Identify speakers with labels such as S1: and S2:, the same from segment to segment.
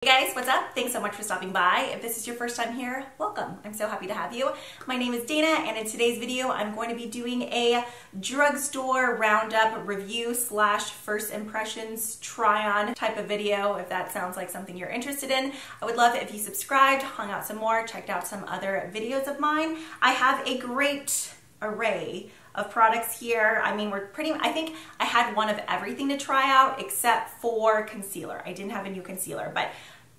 S1: Hey guys, what's up? Thanks so much for stopping by. If this is your first time here, welcome. I'm so happy to have you. My name is Dana, and in today's video, I'm going to be doing a drugstore roundup review slash first impressions try on type of video. If that sounds like something you're interested in, I would love it if you subscribed, hung out some more, checked out some other videos of mine. I have a great array of products here. I mean, I think I had one of everything to try out except for concealer. I didn't have a new concealer, but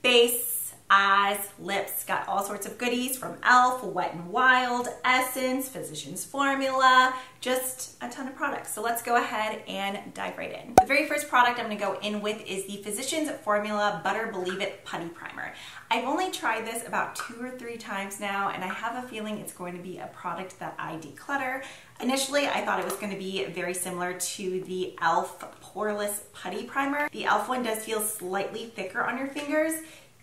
S1: base, eyes, lips, got all sorts of goodies from e.l.f., Wet n Wild, Essence, Physicians Formula, just a ton of products. So let's go ahead and dive right in. The very first product I'm gonna go in with is the Physicians Formula Butter Believe It Putty Primer. I've only tried this about 2 or 3 times now, and I have a feeling it's going to be a product that I declutter. Initially, I thought it was going to be very similar to the e.l.f. Poreless Putty Primer. The e.l.f. one does feel slightly thicker on your fingers.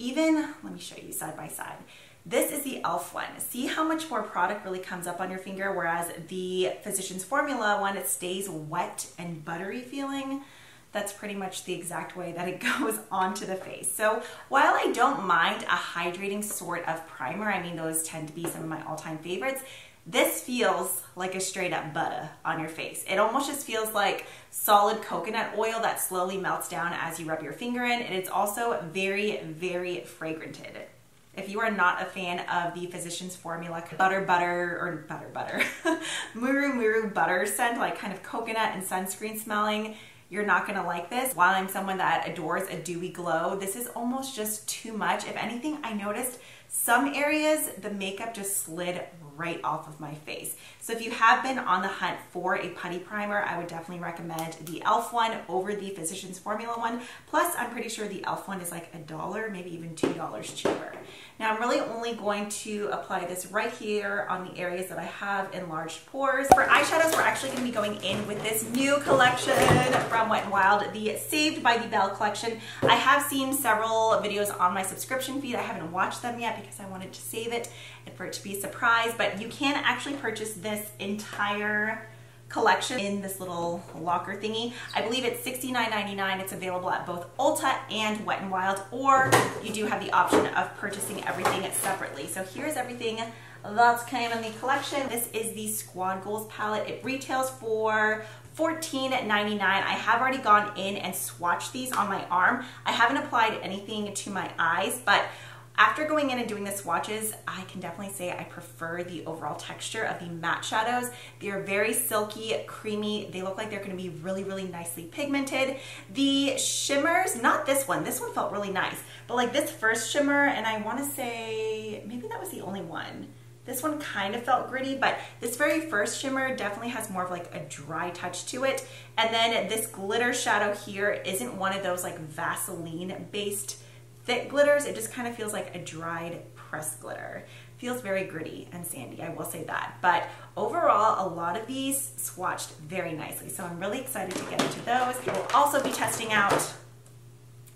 S1: Even, let me show you side by side. This is the e.l.f. one. See how much more product really comes up on your finger, whereas the Physicians Formula one, it stays wet and buttery feeling. That's pretty much the exact way that it goes onto the face. So while I don't mind a hydrating sort of primer, I mean, those tend to be some of my all-time favorites, this feels like a straight up butter on your face. It almost just feels like solid coconut oil that slowly melts down as you rub your finger in. And it's also very, very fragranted. If you are not a fan of the Physicians Formula Muru butter scent, like kind of coconut and sunscreen smelling, you're not gonna like this. While I'm someone that adores a dewy glow, this is almost just too much. If anything, I noticed some areas the makeup just slid right off of my face. So if you have been on the hunt for a putty primer, I would definitely recommend the e.l.f. one over the Physicians Formula one. Plus, I'm pretty sure the e.l.f. one is like $1, maybe even $2 cheaper. Now, I'm really only going to apply this right here on the areas that I have enlarged pores. For eyeshadows, we're actually going to be going in with this new collection from Wet n Wild, the Saved by the Bell collection. I have seen several videos on my subscription feed. I haven't watched them yet because I wanted to save it and for it to be a surprise, but you can actually purchase this entire collection in this little locker thingy. I believe it's $69.99. It's available at both Ulta and Wet n Wild, or you do have the option of purchasing everything separately. So here's everything that came in the collection. This is the Squad Goals palette. It retails for $14.99. I have already gone in and swatched these on my arm. I haven't applied anything to my eyes, but after going in and doing the swatches, I can definitely say I prefer the overall texture of the matte shadows. They are very silky, creamy. They look like they're gonna be really, really nicely pigmented. The shimmers, not this one felt really nice, but like this first shimmer, and I wanna say, maybe that was the only one. This one kind of felt gritty, but this very first shimmer definitely has more of like a dry touch to it. And then this glitter shadow here isn't one of those like Vaseline-based thick glitters. It just kind of feels like a dried pressed glitter. Feels very gritty and sandy, I will say that. But overall, a lot of these swatched very nicely. So I'm really excited to get into those. We'll also be testing out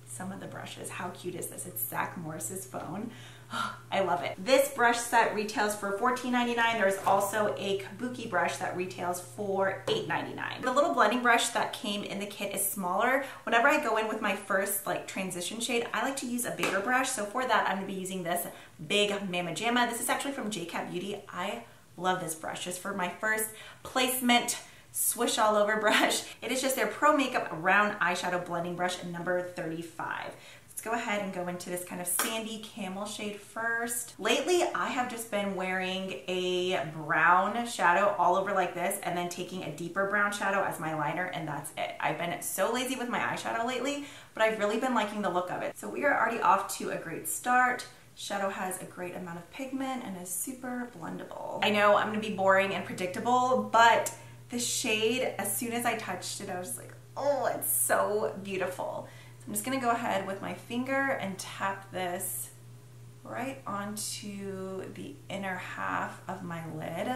S1: some of the brushes. How cute is this? It's Zack Morris's phone. Oh, I love it. This brush set retails for $14.99. There's also a kabuki brush that retails for $8.99. The little blending brush that came in the kit is smaller. Whenever I go in with my first like transition shade, I like to use a bigger brush. So for that, I'm gonna be using this big Mama Jamma. This is actually from JCat Beauty. I love this brush just for my first placement swish all over brush. It is just their Pro Makeup Round Eyeshadow Blending Brush number 35. Let's go ahead and go into this kind of sandy camel shade first. Lately, I have just been wearing a brown shadow all over like this and then taking a deeper brown shadow as my liner, and that's it. I've been so lazy with my eyeshadow lately, but I've really been liking the look of it. So we are already off to a great start. Shadow has a great amount of pigment and is super blendable. I know I'm gonna be boring and predictable, but the shade, as soon as I touched it, I was like, oh, it's so beautiful. So I'm just gonna go ahead with my finger and tap this right onto the inner half of my lid.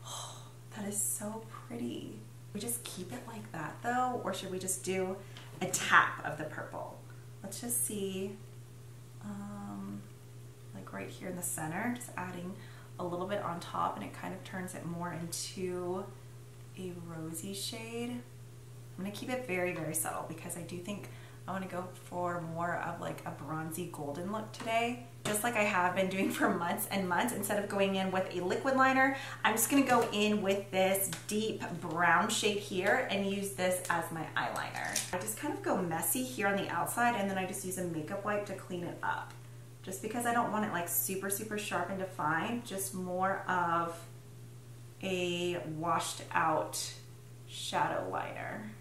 S1: Oh, that is so pretty. We just keep it like that though, or should we just do a tap of the purple? Let's just see, like right here in the center, just adding a little bit on top, and it kind of turns it more into a rosy shade. I'm gonna keep it very, very subtle because I do think I want to go for more of like a bronzy golden look today. Just like I have been doing for months and months, instead of going in with a liquid liner, I'm just going to go in with this deep brown shade here and use this as my eyeliner. I just kind of go messy here on the outside, and then I just use a makeup wipe to clean it up. Just because I don't want it like super, super sharp and defined, just more of a washed out shadow liner.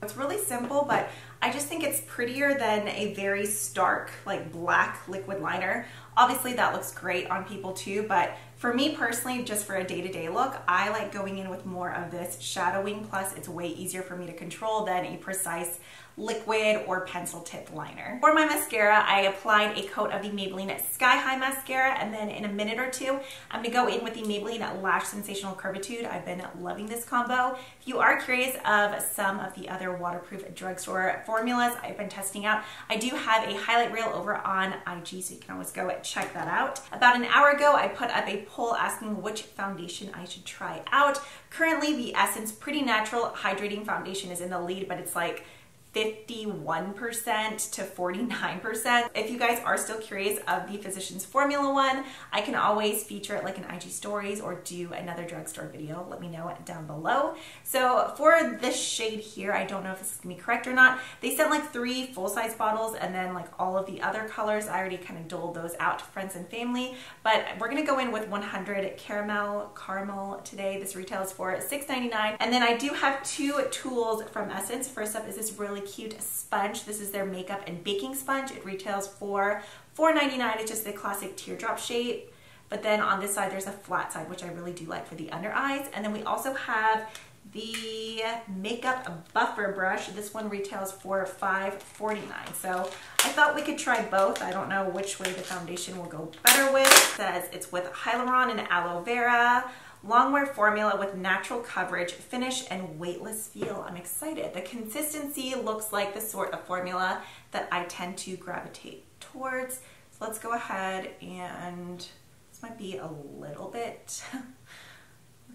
S1: It's really simple, but I just think it's prettier than a very stark like black liquid liner. Obviously that looks great on people too, but for me personally, just for a day-to-day look, I like going in with more of this shadowing, plus it's way easier for me to control than a precise liquid or pencil tip liner. For my mascara, I applied a coat of the Maybelline Sky High Mascara, and then in a minute or two, I'm gonna go in with the Maybelline Lash Sensational Curvatude. I've been loving this combo. If you are curious of some of the other waterproof drugstore formulas I've been testing out, I do have a highlight reel over on IG, so you can always go check that out. About an hour ago, I put up a poll asking which foundation I should try out. Currently, the Essence Pretty Natural Hydrating Foundation is in the lead, but it's like 51% to 49%. If you guys are still curious of the Physicians Formula one, I can always feature it like in IG stories or do another drugstore video. Let me know down below. So for this shade here, I don't know if this is gonna be correct or not. They sent like 3 full-size bottles, and then like all of the other colors, I already kind of doled those out to friends and family. But we're gonna go in with 100 caramel today. This retails for $6.99. And then I do have 2 tools from Essence. First up is this really cute sponge. This is their makeup and baking sponge. It retails for $4.99. It's just the classic teardrop shape. But then on this side, there's a flat side, which I really do like for the under eyes. And then we also have the makeup buffer brush. This one retails for $5.49. So I thought we could try both. I don't know which way the foundation will go better with. It says it's with hyaluron and aloe vera. Longwear formula with natural coverage, finish, and weightless feel. I'm excited. The consistency looks like the sort of formula that I tend to gravitate towards. So let's go ahead, and this might be a little bit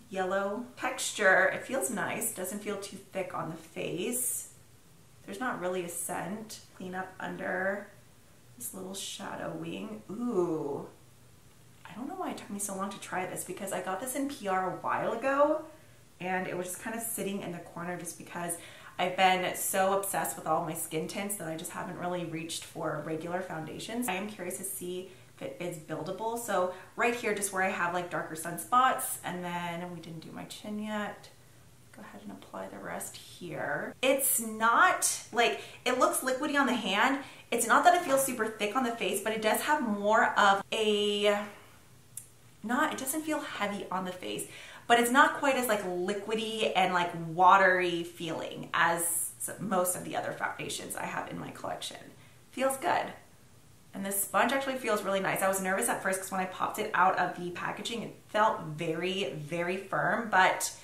S1: yellow texture. It feels nice, doesn't feel too thick on the face. There's not really a scent. Clean up under this little shadow wing. Ooh. I don't know why it took me so long to try this, because I got this in PR a while ago and it was just kind of sitting in the corner just because I've been so obsessed with all my skin tints that I just haven't really reached for regular foundations. I am curious to see if it is buildable. So right here, just where I have like darker sunspots, and then we didn't do my chin yet. Go ahead and apply the rest here. It's not like, it looks liquidy on the hand. It's not that it feels super thick on the face, but it does have more of a, it doesn't feel heavy on the face, but it's not quite as like liquidy and like watery feeling as most of the other foundations I have in my collection. Feels good. And this sponge actually feels really nice. I was nervous at first because when I popped it out of the packaging, it felt very, very firm, but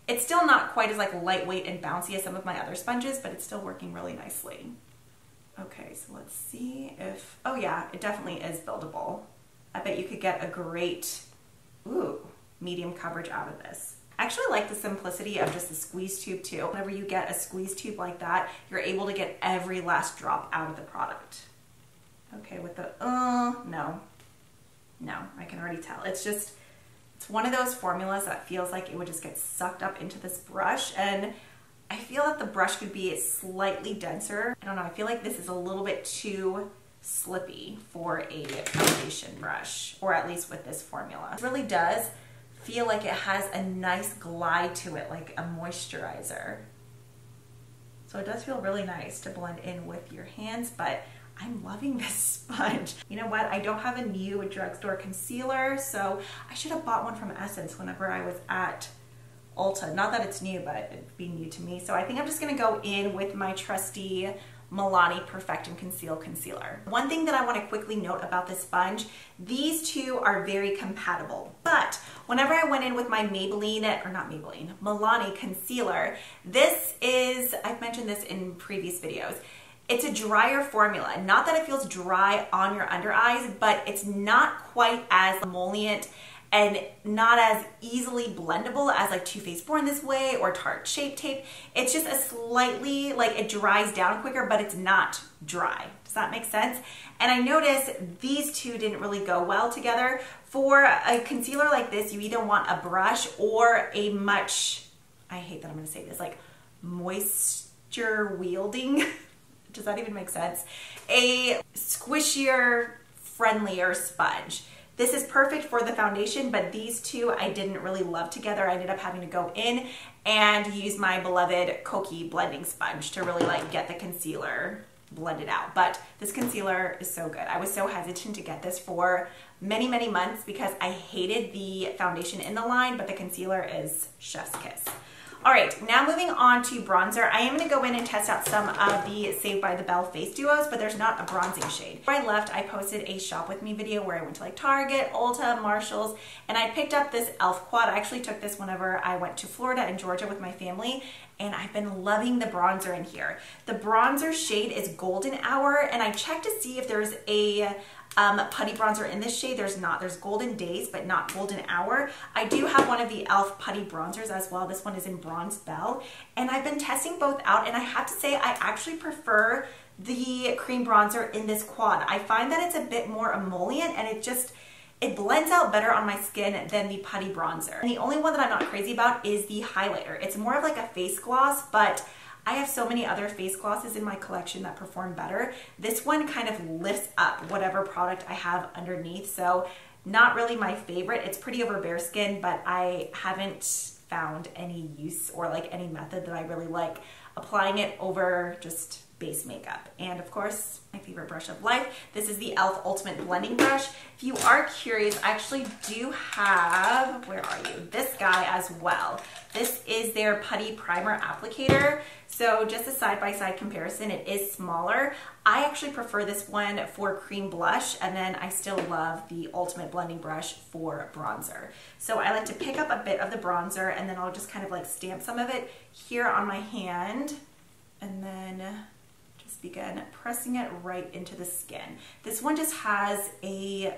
S1: it's still not quite as like lightweight and bouncy as some of my other sponges, but it's still working really nicely. Okay, so let's see if, oh yeah, it definitely is buildable. I bet you could get a great, medium coverage out of this. I actually like the simplicity of just the squeeze tube too. Whenever you get a squeeze tube like that, you're able to get every last drop out of the product. Okay, with the, no, I can already tell. It's just, it's one of those formulas that feels like it would just get sucked up into this brush, and I feel that the brush could be slightly denser. I don't know, I feel like this is a little bit too slippy for a foundation brush, or at least with this formula. It really does feel like it has a nice glide to it, like a moisturizer. So it does feel really nice to blend in with your hands, but I'm loving this sponge. You know what? I don't have a new drugstore concealer, so I should have bought one from Essence whenever I was at Ulta. Not that it's new, but it'd be new to me. So I think I'm just gonna go in with my trusty Milani Perfect and Conceal concealer. One thing that I want to quickly note about this sponge, these two are very compatible, but whenever I went in with my Milani concealer, this is, I've mentioned this in previous videos, it's a drier formula. Not that it feels dry on your under eyes, but it's not quite as emollient and not as easily blendable as like Too Faced Born This Way or Tarte Shape Tape. It's just a slightly, like, it dries down quicker, but it's not dry. Does that make sense? And I noticed these two didn't really go well together. For a concealer like this, you either want a brush or a much, I hate that I'm gonna say this, like moisture wielding, does that even make sense? A squishier, friendlier sponge. This is perfect for the foundation, but these two I didn't really love together. I ended up having to go in and use my beloved Kokie blending sponge to really like get the concealer blended out. But this concealer is so good. I was so hesitant to get this for many, many months because I hated the foundation in the line, but the concealer is chef's kiss. All right, now moving on to bronzer. I am gonna go in and test out some of the Saved by the Bell face duos, but there's not a bronzing shade. Before I left, I posted a shop with me video where I went to like Target, Ulta, Marshalls, and I picked up this e.l.f. quad. I actually took this whenever I went to Florida and Georgia with my family, and I've been loving the bronzer in here. The bronzer shade is Golden Hour, and I checked to see if there's a putty bronzer in this shade. There's not. There's Golden Days, but not Golden Hour. I do have one of the e.l.f. putty bronzers as well. This one is in Bronze Bell, and I've been testing both out, and I have to say I actually prefer the cream bronzer in this quad. I find that it's a bit more emollient, and it blends out better on my skin than the putty bronzer. And the only one that I'm not crazy about is the highlighter. It's more of like a face gloss, but I have so many other face glosses in my collection that perform better. This one kind of lifts up whatever product I have underneath, so not really my favorite. It's pretty over bare skin, but I haven't found any use or like any method that I really like applying it over just base makeup. And of course, my favorite brush of life. This is the e.l.f. Ultimate Blending Brush. If you are curious, I actually do have, where are you? This guy as well. This is their Putty Primer Applicator. So just a side-by-side comparison, it is smaller. I actually prefer this one for cream blush, and then I still love the Ultimate Blending Brush for bronzer. So I like to pick up a bit of the bronzer, and then I'll just kind of like stamp some of it here on my hand, and then just begin pressing it right into the skin. This one just has a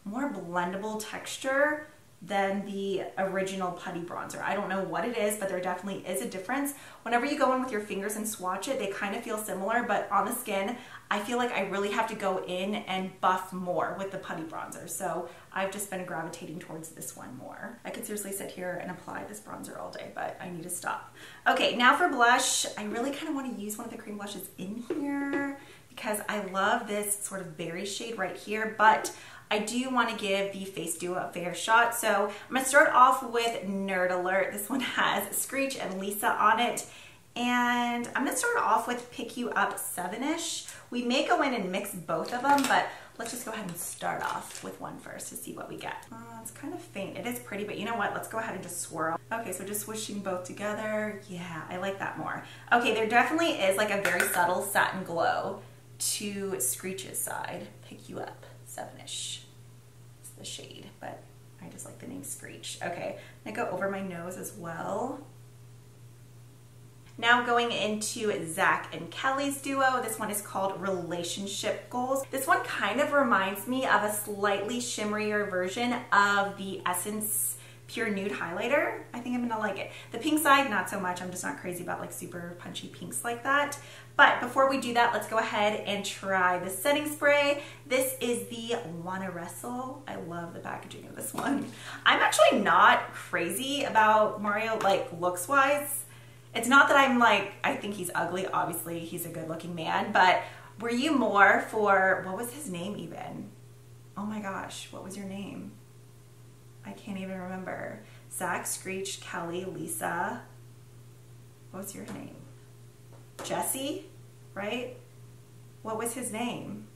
S1: more blendable texture than the original putty bronzer. I don't know what it is, but there definitely is a difference. Whenever you go in with your fingers and swatch it, they kind of feel similar, but on the skin, I feel like I really have to go in and buff more with the putty bronzer. So I've just been gravitating towards this one more. I could seriously sit here and apply this bronzer all day, but I need to stop. Okay, now for blush. I really kind of want to use one of the cream blushes in here because I love this sort of berry shade right here, but I do want to give the face duo a fair shot. So I'm going to start off with Nerd Alert. This one has Screech and Lisa on it. And I'm going to start off with Pick You Up 7-ish. We may go in and mix both of them, but let's just go ahead and start off with one first to see what we get. It's kind of faint. It is pretty, but you know what? Let's go ahead and just swirl. Okay, so just swishing both together. Yeah, I like that more. Okay, there definitely is like a very subtle satin glow to Screech's side. Pick You Up 7-ish. It's the shade, but I just like the name Screech. Okay, I'm gonna go over my nose as well. Now going into Zack and Kelly's duo. This one is called Relationship Goals. This one kind of reminds me of a slightly shimmerier version of the Essence Pure Nude Highlighter. I think I'm gonna like it. The pink side, not so much. I'm just not crazy about like super punchy pinks like that. But before we do that, let's go ahead and try the setting spray. This is the Wanna Wrestle. I love the packaging of this one. I'm actually not crazy about Mario like looks wise. It's not that I'm like, I think he's ugly. Obviously he's a good looking man, but were you more for, what was his name even? Oh my gosh, what was your name? I can't even remember. Zack, Screech, Kelly, Lisa. What was your name? Jessie, right? What was his name?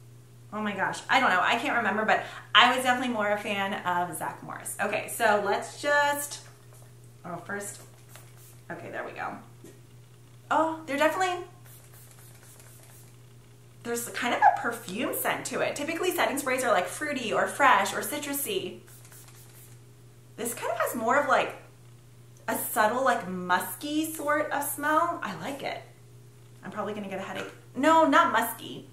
S1: Oh my gosh, I don't know. I can't remember, but I was definitely more a fan of Zach Morris. Okay, so let's just, oh, first, okay, there we go. Oh, there's kind of a perfume scent to it. Typically setting sprays are like fruity or fresh or citrusy. This kind of has more of like a subtle like musky sort of smell. I like it. I'm probably gonna get a headache. No, not musky.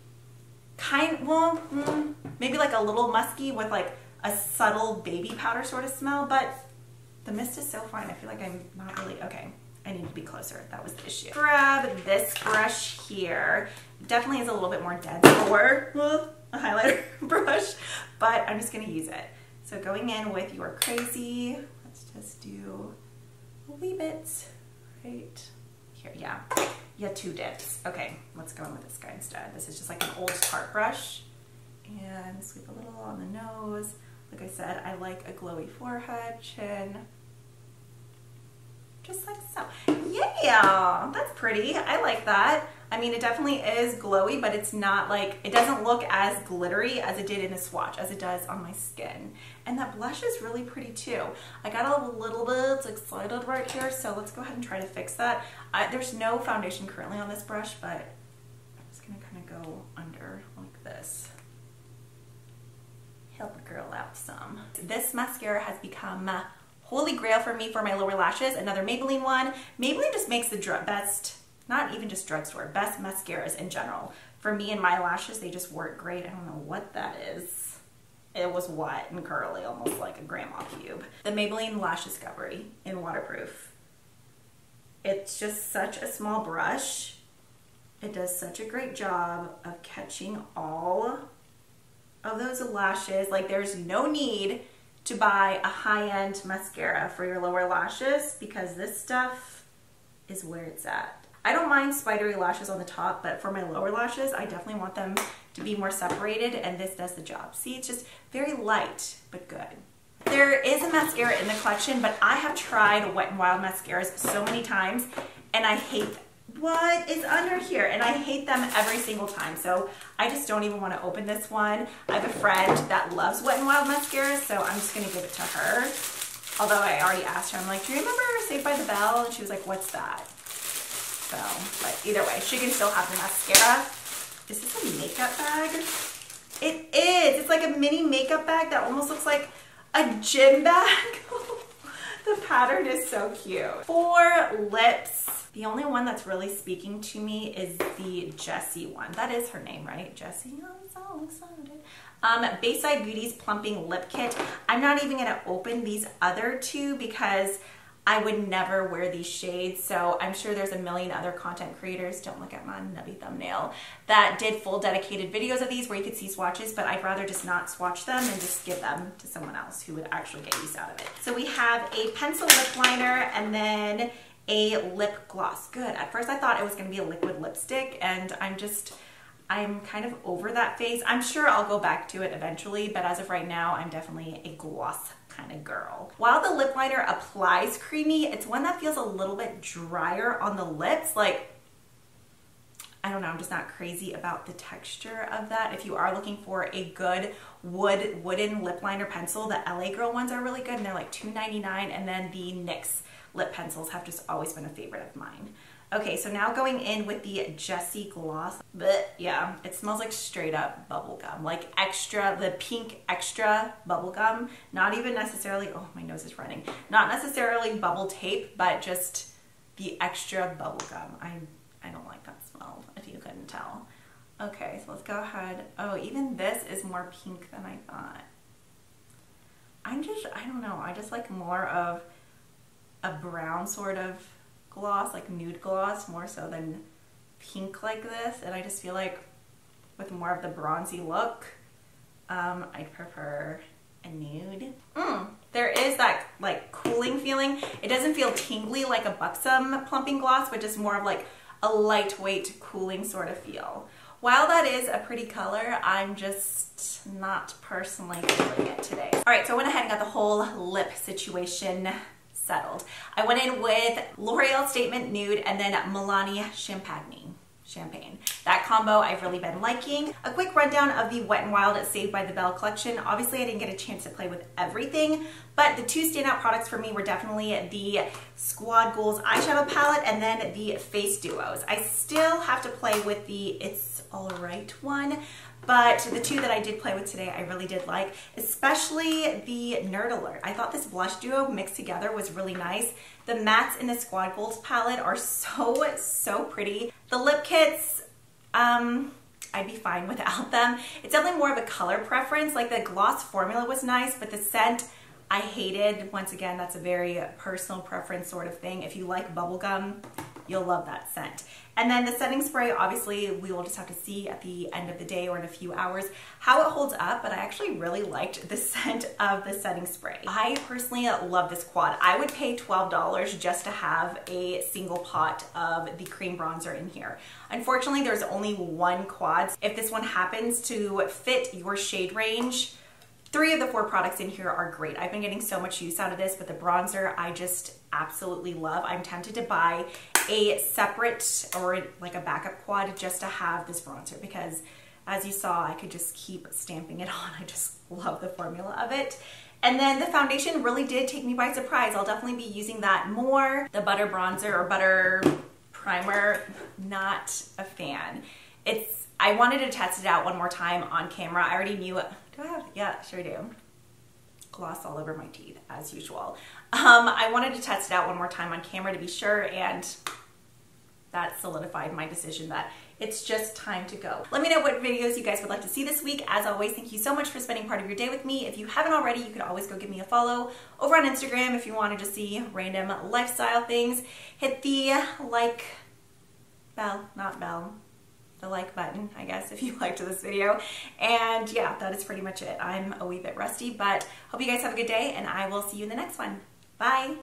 S1: Maybe like a little musky with like a subtle baby powder sort of smell, but the mist is so fine. I feel like I'm not really, okay, I need to be closer. That was the issue. Grab this brush here. Definitely is a little bit more dense for a highlighter brush, but I'm just gonna use it. So going in with your Crazy, let's just do a wee bit right here. Yeah, 2 dips. Okay, let's go in with this guy instead. This is just like an old Tarte brush. And sweep a little on the nose. Like I said, I like a glowy forehead, chin. Just like so. Yeah, that's pretty. I like that. I mean, it definitely is glowy, but it's not like, it doesn't look as glittery as it did in a swatch, as it does on my skin. And that blush is really pretty too. I got a little bit excited right here, so let's go ahead and try to fix that. There's no foundation currently on this brush, but I'm just gonna kind of go under like this. Help a girl out some. This mascara has become holy grail for me for my lower lashes. Another Maybelline one. Maybelline just makes the best, not even just drugstore, best mascaras in general. For me and my lashes, they just work great. I don't know what that is. It was wet and curly, almost like a grandma cube. The Maybelline Lash Discovery in waterproof. It's just such a small brush. It does such a great job of catching all of those lashes. Like, there's no need to buy a high-end mascara for your lower lashes because this stuff is where it's at. I don't mind spidery lashes on the top, but for my lower lashes, I definitely want them to be more separated, and this does the job. See, it's just very light, but good. There is a mascara in the collection, but I have tried Wet n Wild mascaras so many times, and I hate them. What is under here? And I hate them every single time, so I just don't even want to open this one. I have a friend that loves Wet n Wild mascara, so I'm just going to give it to her. Although I already asked her, I'm like, do you remember Saved by the Bell? And she was like, what's that? So, but either way, she can still have the mascara. Is this a makeup bag? It is. It's like a mini makeup bag that almost looks like a gym bag. The pattern is so cute. For lips, the only one that's really speaking to me is the Jessie one. That is her name, right? Jessie, I'm so excited. Bayside Beauty's Plumping Lip Kit. I'm not even gonna open these other two because I would never wear these shades, so I'm sure there's a million other content creators, don't look at my nubby thumbnail, that did full dedicated videos of these where you could see swatches, but I'd rather just not swatch them and just give them to someone else who would actually get use out of it. So we have a pencil lip liner and then a lip gloss. Good. At first I thought it was going to be a liquid lipstick, and I'm kind of over that phase. I'm sure I'll go back to it eventually, but as of right now, I'm definitely a gloss kind of girl. While the lip liner applies creamy, it's one that feels a little bit drier on the lips. Like, I don't know, I'm just not crazy about the texture of that. If you are looking for a good wooden lip liner pencil, the LA Girl ones are really good, and they're like $2.99, and then the NYX lip pencils have just always been a favorite of mine. Okay, so now going in with the Jessie Gloss. But yeah, it smells like straight up bubble gum, like extra, the pink extra bubble gum. Not even necessarily, oh, my nose is running. Not necessarily bubble tape, but just the extra bubble gum. I don't like that smell, if you couldn't tell. Okay, so let's go ahead. Oh, even this is more pink than I thought. I don't know, I just like more of a brown sort of gloss, like nude gloss, more so than pink like this, and I just feel like with more of the bronzy look, I'd prefer a nude. There is that like cooling feeling. It doesn't feel tingly like a Buxom plumping gloss, but just more of like a lightweight cooling sort of feel. While that is a pretty color, I'm just not personally feeling it today. All right, so I went ahead and got the whole lip situation settled. I went in with L'Oreal Statement Nude and then Milani Champagne. That combo I've really been liking. A quick rundown of the Wet n Wild Saved by the Bell collection. Obviously I didn't get a chance to play with everything, but the two standout products for me were definitely the Squad Goals eyeshadow palette and then the Face Duos. I still have to play with the It's Alright one, but the two that I did play with today I really did like, especially the Nerd Alert. I thought this blush duo mixed together was really nice. The mattes in the Squad Goals palette are so pretty. The lip kits, I'd be fine without them. It's definitely more of a color preference. Like the gloss formula was nice, but the scent I hated. Once again, that's a very personal preference sort of thing. If you like bubblegum, you'll love that scent. And then the setting spray, obviously we will just have to see at the end of the day or in a few hours how it holds up, but I actually really liked the scent of the setting spray. I personally love this quad. I would pay $12 just to have a single pot of the cream bronzer in here. Unfortunately, there's only one quad. If this one happens to fit your shade range, 3 of the 4 products in here are great. I've been getting so much use out of this, but the bronzer I just absolutely love. I'm tempted to buy a separate or like a backup quad just to have this bronzer because as you saw, I could just keep stamping it on. I just love the formula of it. And then the foundation really did take me by surprise. I'll definitely be using that more. The butter bronzer or butter primer, not a fan. I wanted to test it out one more time on camera. I already knew it. Do I have? Yeah, sure do. Gloss all over my teeth as usual. I wanted to test it out one more time on camera to be sure, and that solidified my decision that it's just time to go. Let me know what videos you guys would like to see this week. As always, thank you so much for spending part of your day with me. If you haven't already, you could always go give me a follow over on Instagram if you want to just see random lifestyle things. Hit the like bell, not bell. The like button, I guess, if you liked this video. And yeah, that is pretty much it. I'm a wee bit rusty, but hope you guys have a good day and I will see you in the next one. Bye.